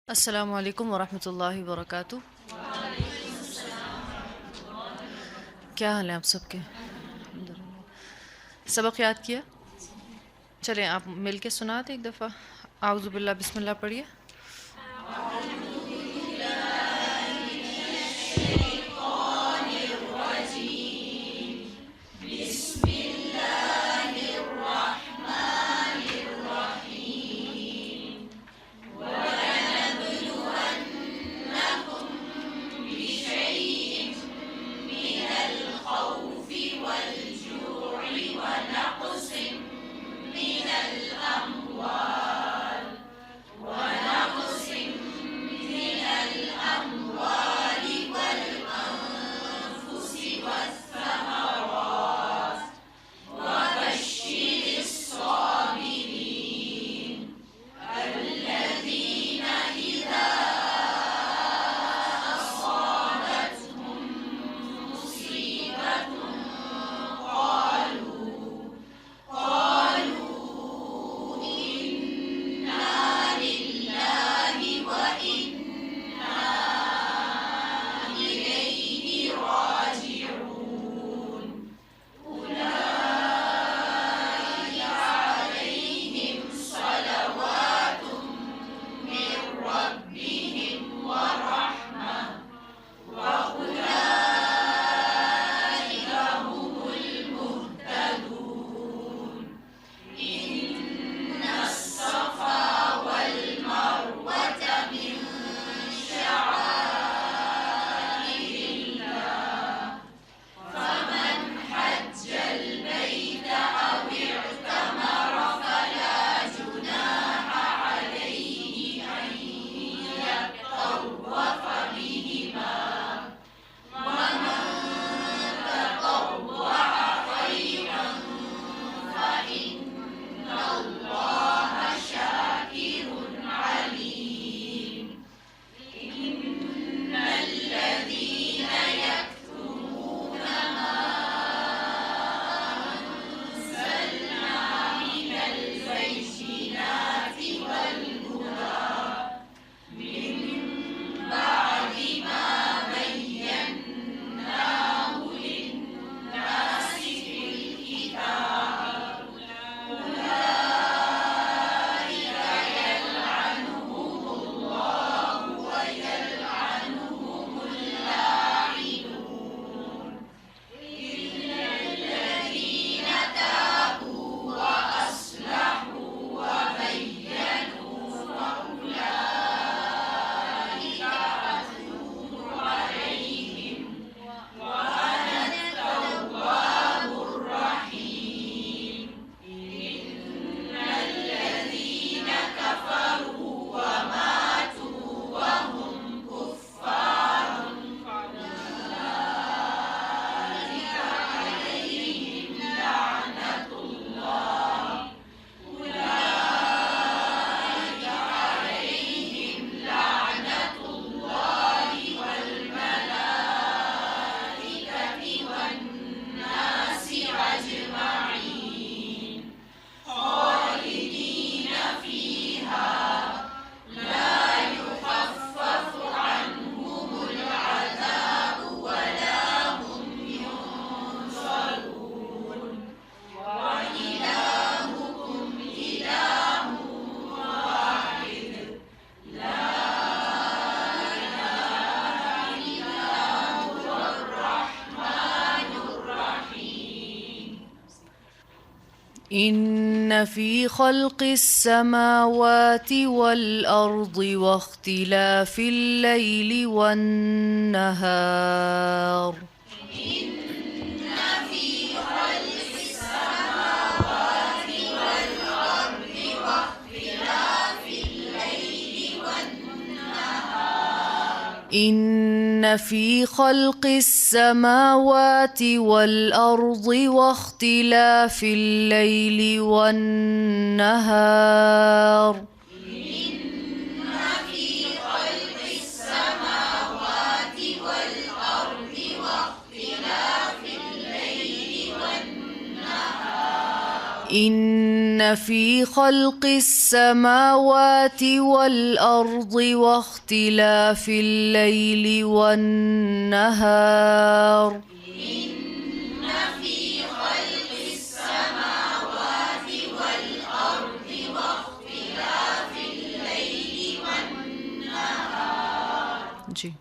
अस्सलाम वालेकुम वरहमतुल्लाहि वबरकातुह। क्या हाल है आप सबके? अल्हम्दुलिल्लाह। सबक याद किया? चलें आप मिल के सुनाते एक दफ़ा। आउज़ु बिल्लाह बिस्मिल्लाह पढ़िए। إن في خلق السماوات والأرض واختلاف الليل والنهار إن في خلق السماوات والأرض واختلاف الليل والنهار إن في خلق السماوات والأرض واختلاف الليل والنهار जी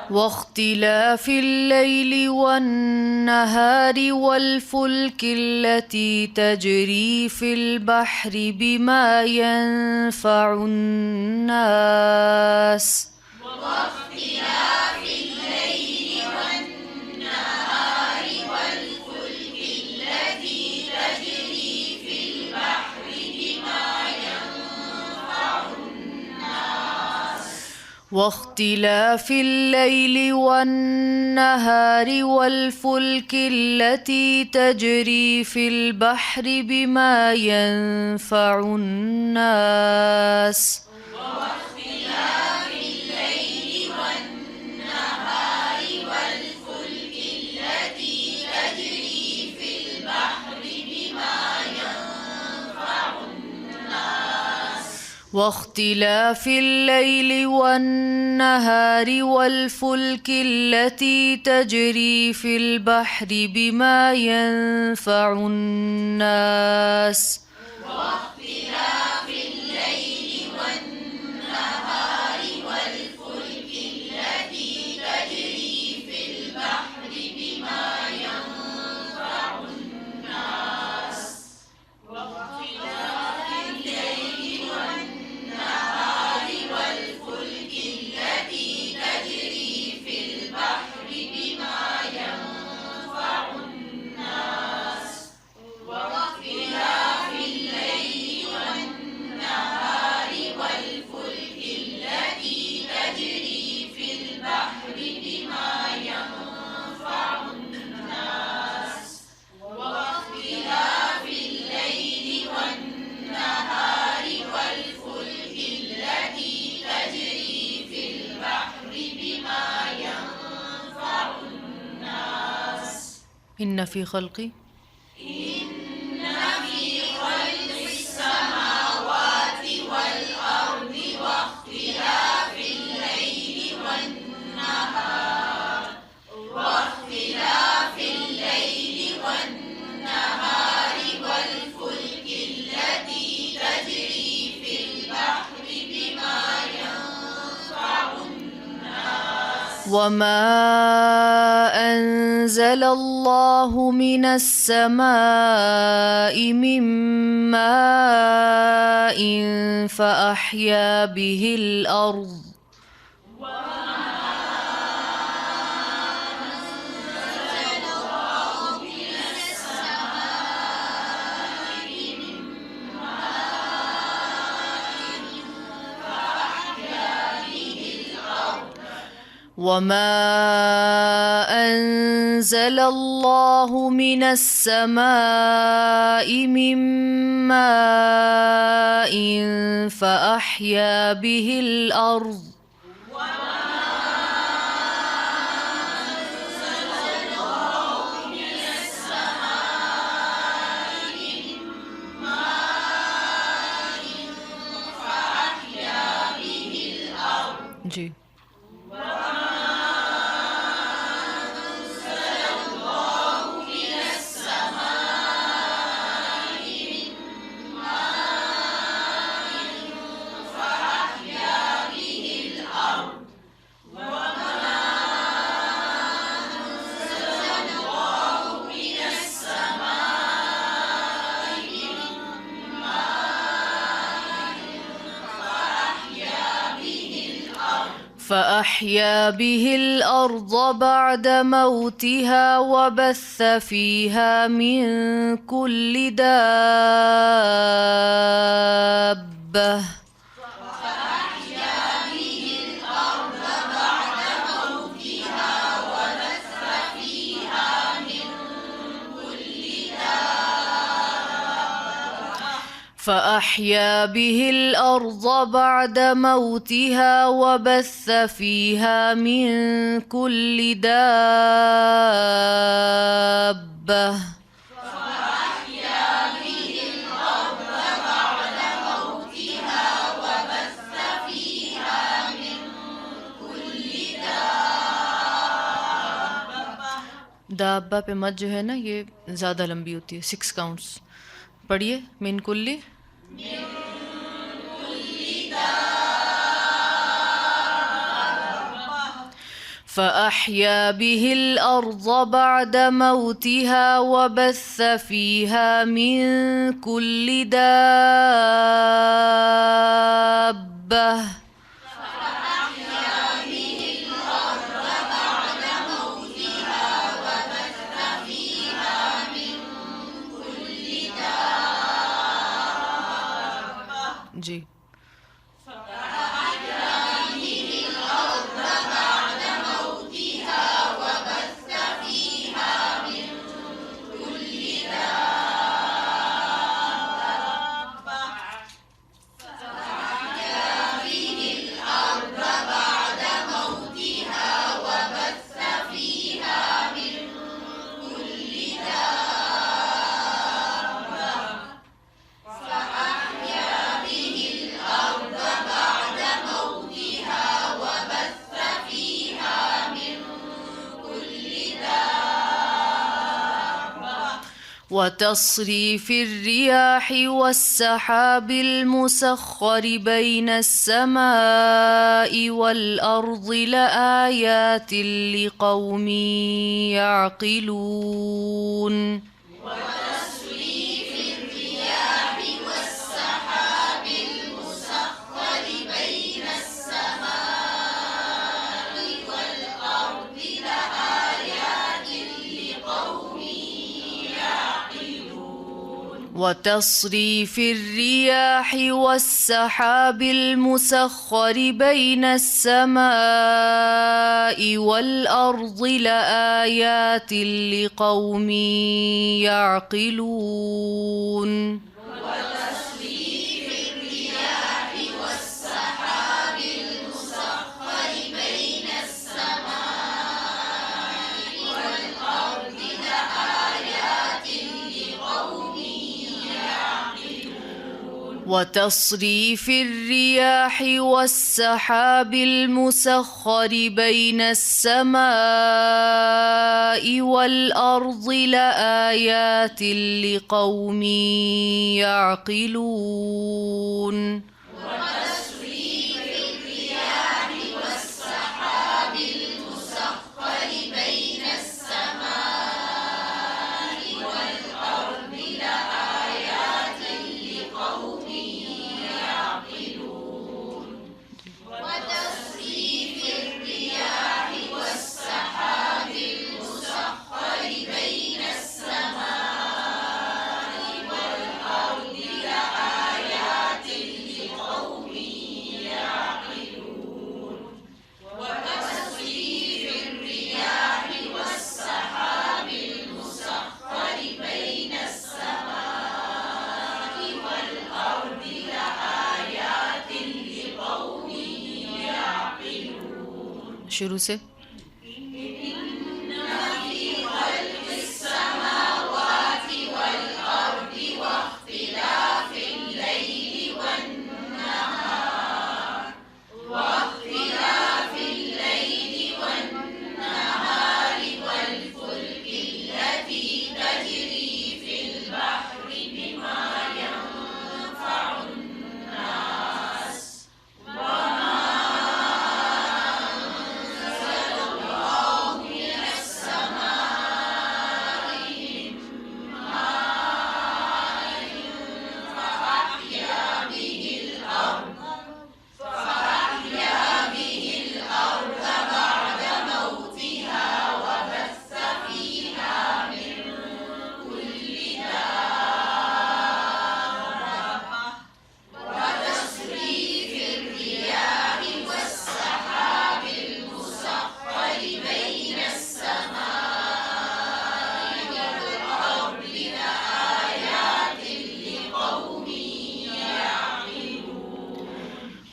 واختلاف الليل والنهار والفلك التي تجري في البحر بما ينفع الناس واختلاف الليل والنهار والفلك التي تجري في البحر بما ينفع الناس واختلاف الليل والنهار والفلك التي تجري في البحر بما ينفع الناس إن في خلق السماوات والأرض واختلاف الليل والنهار والفلك التي تجري في البحر بما ينفع الناس وما أنزل الله من السماء من ماء فأحيا به الأرض وما أنزل الله من السماء من ماء فأحيا به الأرض जी فأحيا به الأرض بعد موتها وبث فيها من كل دابة فأحيا به الأرض بعد موتها وبث فيها من كل دابة दाब्बा पे मत जो है ना ये ज़्यादा लंबी होती है 6 काउंट्स पढ़िए मिन कुल्ली فأحيا به الأرض بعد موتها وبث فيها من كل دابة जी وتصريف الرياح والسحاب المسخر بين السماء والأرض لآيات لقوم يعقلون وتصريف الرياح والسحاب المسخر بين السماء والأرض لآيات لقوم يعقلون وتصريف الرياح والسحاب المسخر بين السماء والأرض لآيات لقوم يعقلون शुरू से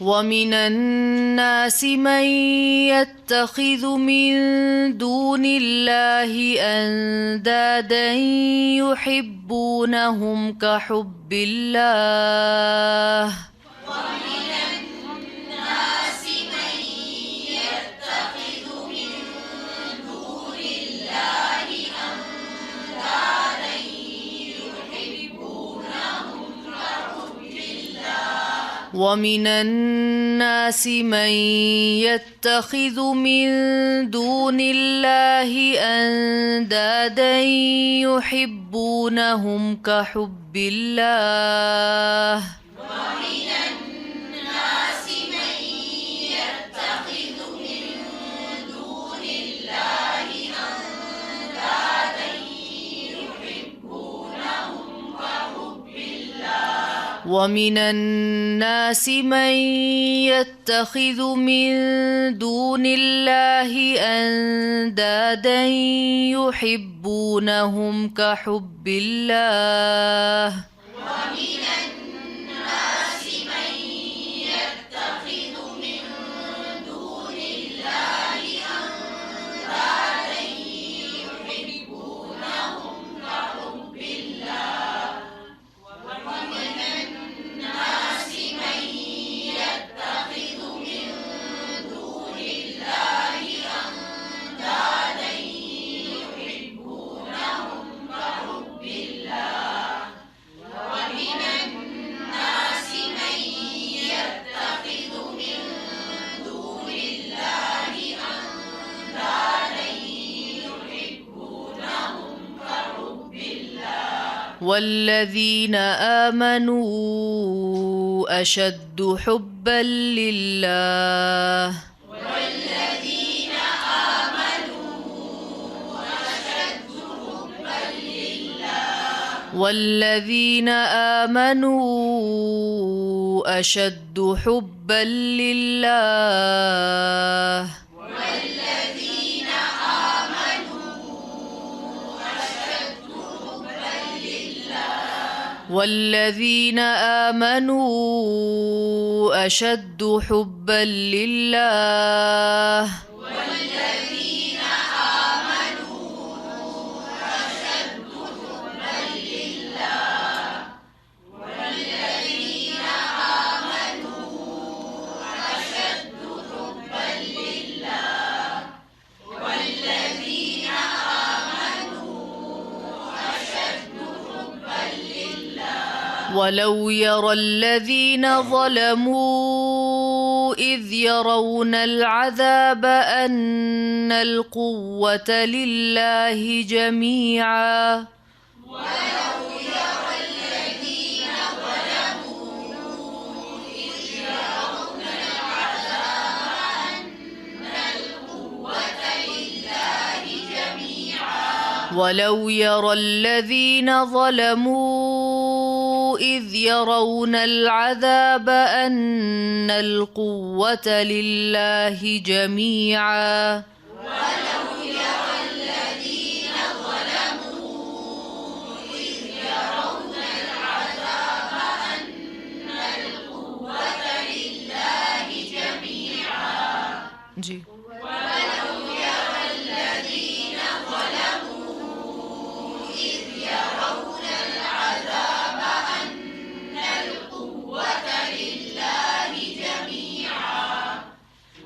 ومن الناس من يتخذ من دون الله أندادا يحبونهم كحب الله ومن الناس من يتخذ من دون الله أندادا يحبونهم كحب الله ومن الناس من يتخذ من دون الله أندادا يحبونهم كحب الله ومن الناس من يتخذ من دون الله أندادا يحبونهم كحب الله ومن الناس من يتخذ من دون الله أندادا يحبونهم كحب الله ومن الناس من يتخذ من دون الله أندادا يحبونهم كحب الله ومن الناس من يتخذ من دون الله أندادا يحبونهم كحب الله ومن الناس من يتخذ من دون الله أندادا يحبونهم كحب الله والذين آمنوا أشد حبا لله والذين آمنوا أشد حبا لله والذين آمنوا أشد حبا لله والذين آمنوا أشد حبا لله والذين آمنوا أشد حبا لله والذين آمنوا أشد حبا لله والذين آمنوا أشد حبا لله والذين آمنوا أشد حبا لله ولو يرى الذين ظلموا إذ يرون العذاب أن القوة لله جميعا ولو يرى الذين ظلموا إذ يرون العذاب أن القوة لله جميعا ولو يرى الذين ظلموا إذ يرون العذاب أن القوة لله جميعا ولو يرى الذين ظلموا إذ يرون العذاب أن القوة لله جميعا جي ولو يرى الذين ظلموا إذ يرون العذاب أن القوة لله جميعا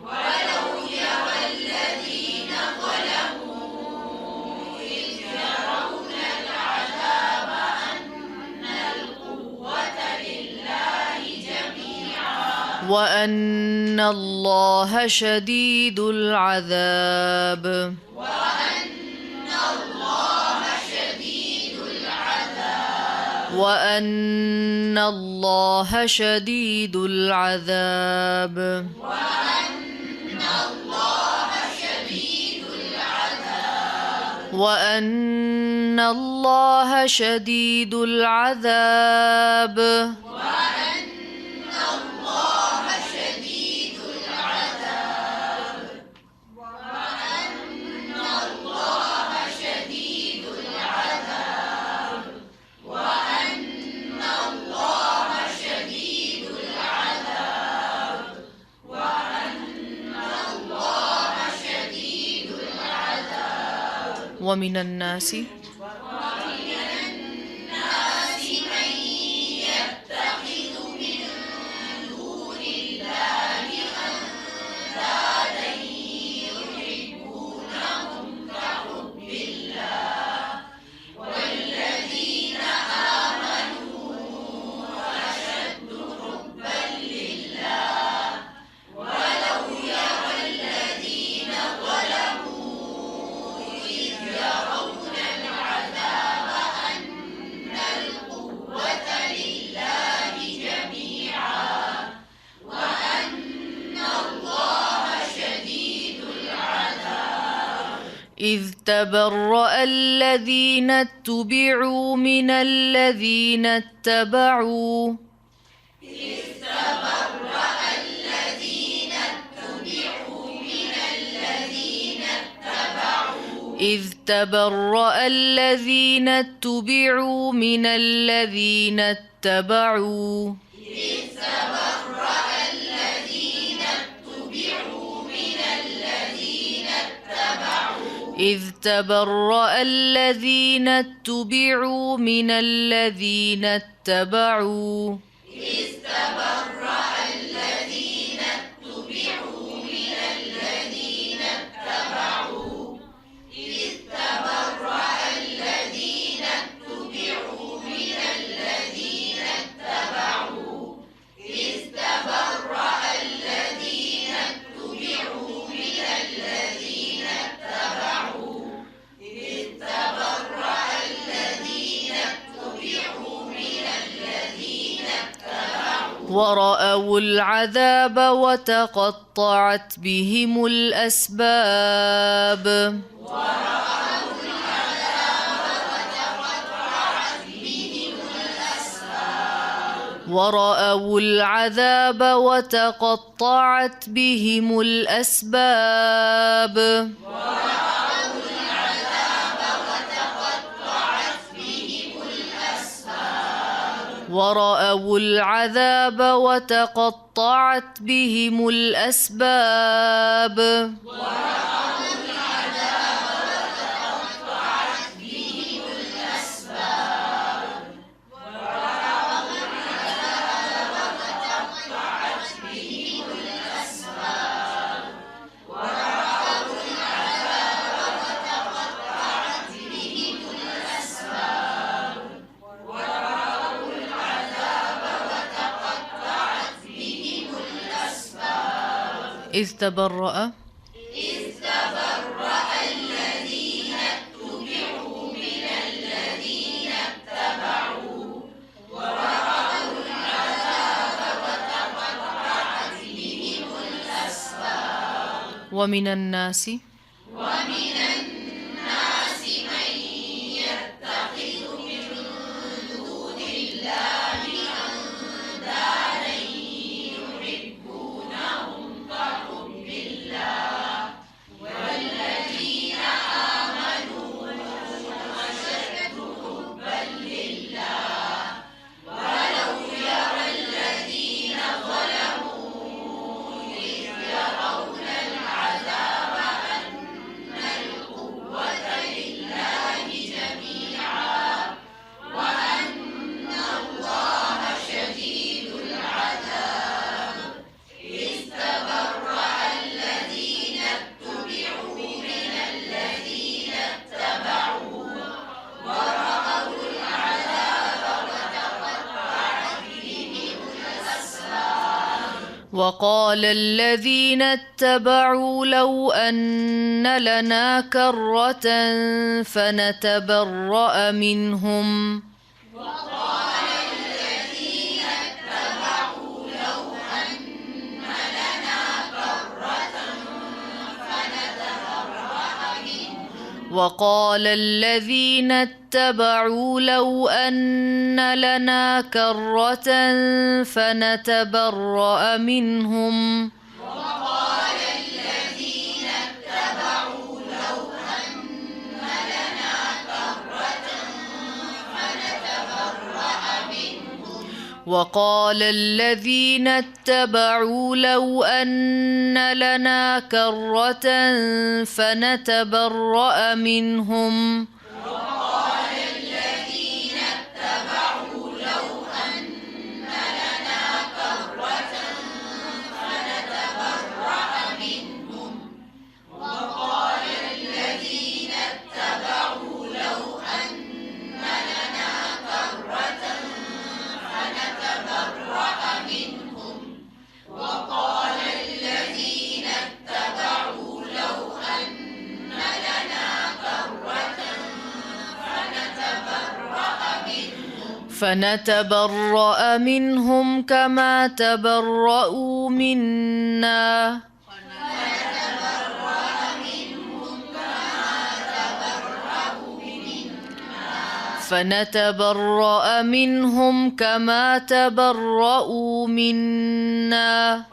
ولو يرى الذين ظلموا إذ يرون العذاب أن القوة لله جميعا وأن الله شديد العذاب وأن الله شديد العذاب وأن الله شديد العذاب وأن الله شديد العذاب وأن الله شديد العذاب وأن الله شديد العذاب وأن الله شديد العذاب وأن الله شديد العذاب ومن الناس إذ تبرأ الذين اتبعوا من الذين اتبعوا إذ تبرأ الذين اتبعوا من الذين اتبعوا إذ تبرأ الذين اتبعوا من الذين اتبعوا ورأوا العذاب وتقطعت بهم الأسباب ورأوا العذاب وتقطعت بهم الأسباب ورأوا العذاب وتقطعت بهم الأسباب إذ تبرأ الذين اتبعوا من الذين اتبعوا ورأوا العذاب وتقطعت بهم الأسباب ومن الناس من يتخذ من دون الله أندادا يحبونهم كحب الله والذين آمنوا أشد حبا لله ولو يرى الذين ظلموا إذ يرون العذاب أن القوة لله جميعا وأن الله شديد العذاب إذ تبرأ الذين اتبعوا من الذين اتبعوا ورأوا العذاب وتقطعت بهم الأسباب وقال الذين اتبعوا لو أن لنا كرة فنتبرأ منهم وقال الذين اتبعوا لو أن لنا كرة فنتبرأ منهم وقال الذين اتبعوا لو أن لنا كرة فنتبرأ منهم فنتبرأ منهم كما تبرأوا منا فنتبرأ منهم كما تبرأوا منا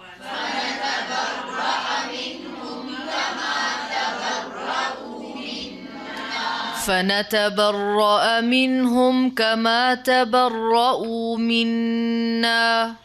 فنتبرأ منهم كما تبرأوا منا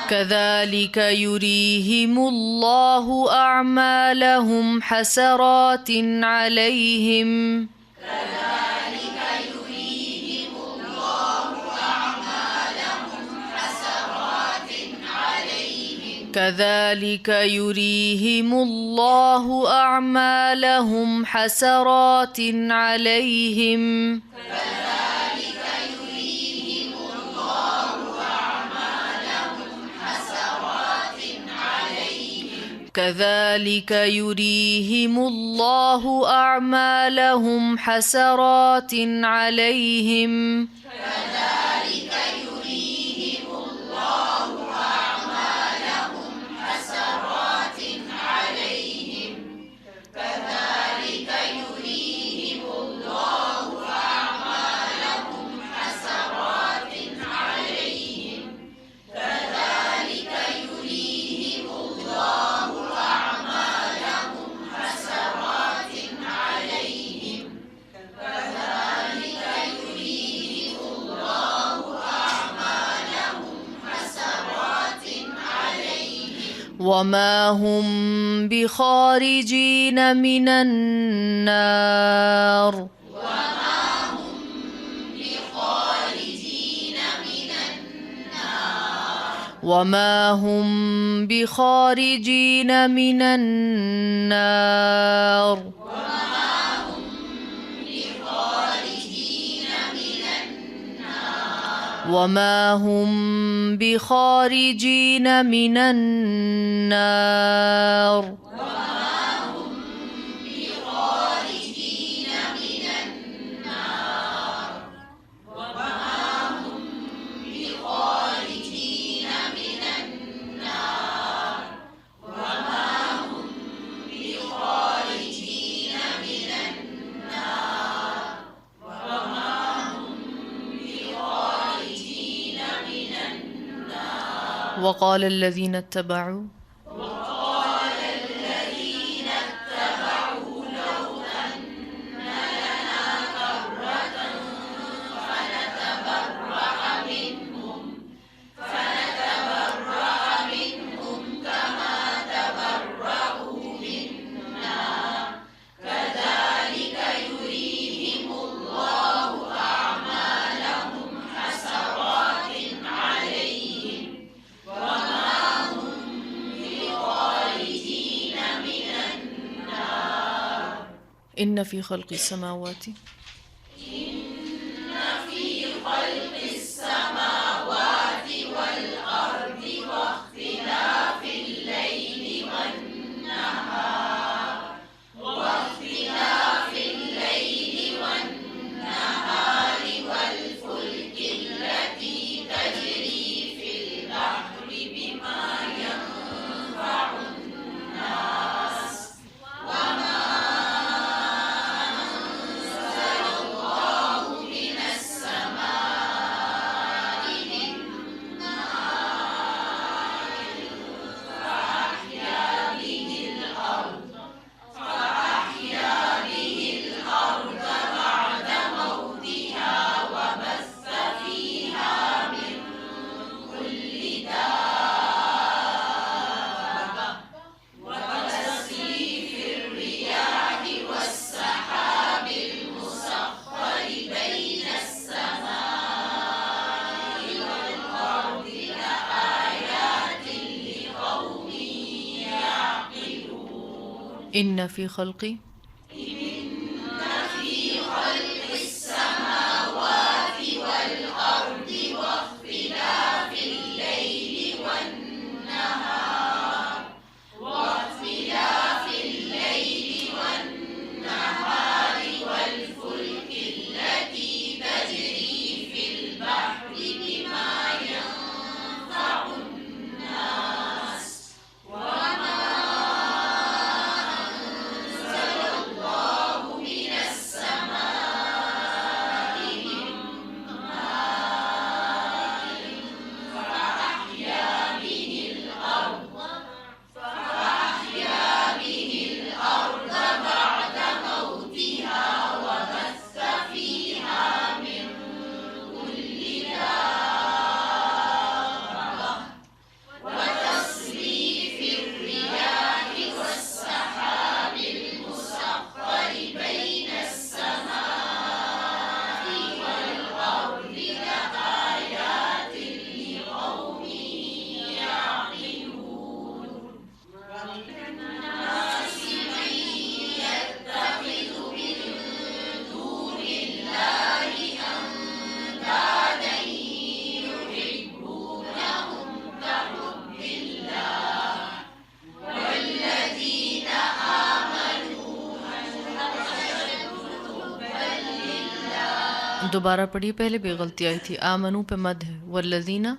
كذلك يريهم الله أعمالهم حسرات عليهم كذلك يريهم الله أعمالهم حسرات عليهم كذلك يريهم الله أعمالهم حسرات عليهم وما هم بخارجين من النار وما هم بخارجين من النار وما هم بخارجين من النار وقال الذين اتبعوا إن في خلق السماوات इन्न फी खल्क़ी दोबारा पढ़िए, पहले भी गलती आई थी। आमनू पे मद है, वल्लज़ीना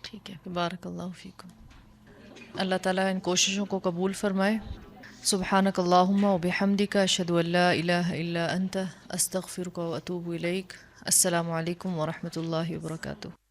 ठीक है। बारकल्लाहु फ़ीकुम। अल्लाह ताला इन कोशिशों को कबूल फ़रमाए। सुब्हानक अल्लाहुम्मा व बिहम्दिका अशहदु अल्ला इलाहा इल्ला अंता अस्तगफिरुका व अतूबु इलैक। अस्सलामु अलैकुम व रहमतुल्लाहि व बरकातुहू।